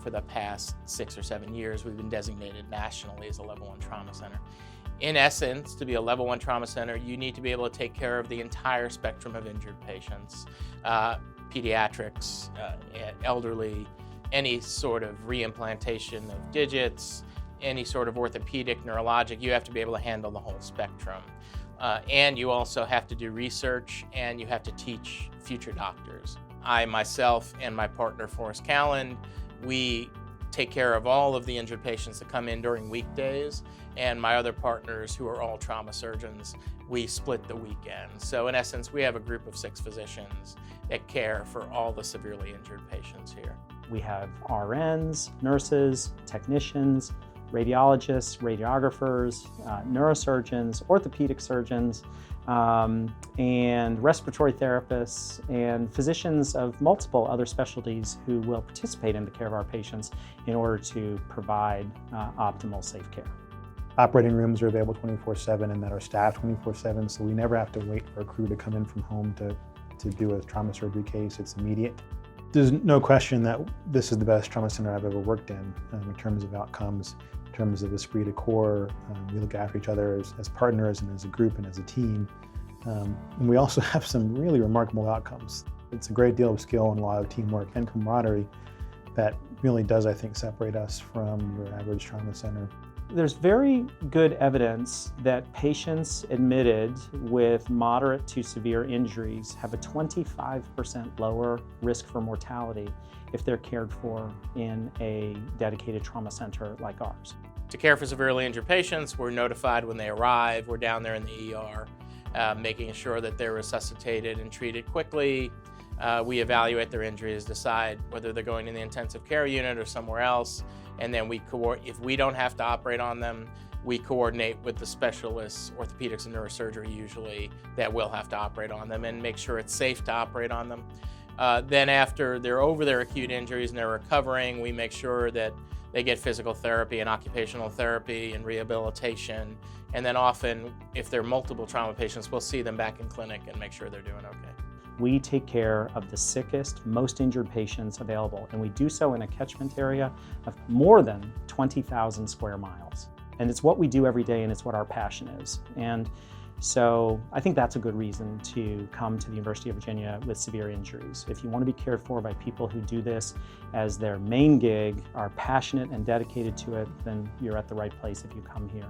for the past 6 or 7 years, we've been designated nationally as a level 1 trauma center. In essence, to be a level 1 trauma center, you need to be able to take care of the entire spectrum of injured patients, pediatrics, elderly, any sort of reimplantation of digits, any sort of orthopedic, neurologic. You have to be able to handle the whole spectrum. And you also have to do research, and you have to teach future doctors. I myself and my partner, Forrest Callan, we take care of all of the injured patients that come in during weekdays, and my other partners, who are all trauma surgeons, we split the weekend. So in essence, we have a group of 6 physicians that care for all the severely injured patients here. We have RNs, nurses, technicians, radiologists, radiographers, neurosurgeons, orthopedic surgeons, and respiratory therapists, and physicians of multiple other specialties who will participate in the care of our patients in order to provide optimal, safe care. Operating rooms are available 24/7 and that are staffed 24/7, so we never have to wait for a crew to come in from home to do a trauma surgery case. It's immediate. There's no question that this is the best trauma center I've ever worked in terms of outcomes, in terms of esprit de corps. We look after each other as partners and as a group and as a team. And we also have some really remarkable outcomes. It's a great deal of skill and a lot of teamwork and camaraderie that really does, I think, separate us from your average trauma center. There's very good evidence that patients admitted with moderate to severe injuries have a 25% lower risk for mortality if they're cared for in a dedicated trauma center like ours. To care for severely injured patients, we're notified when they arrive. We're down there in the ER, making sure that they're resuscitated and treated quickly. We evaluate their injuries, decide whether they're going in the intensive care unit or somewhere else, and then if we don't have to operate on them, we coordinate with the specialists, orthopedics and neurosurgery usually, that will have to operate on them and make sure it's safe to operate on them. Then after they're over their acute injuries and they're recovering, we make sure that they get physical therapy and occupational therapy and rehabilitation. And then often, if they're multiple trauma patients, we'll see them back in clinic and make sure they're doing okay. We take care of the sickest, most injured patients available, and we do so in a catchment area of more than 20,000 square miles. And it's what we do every day, and it's what our passion is. And so I think that's a good reason to come to the University of Virginia with severe injuries. If you want to be cared for by people who do this as their main gig, are passionate and dedicated to it, then you're at the right place if you come here.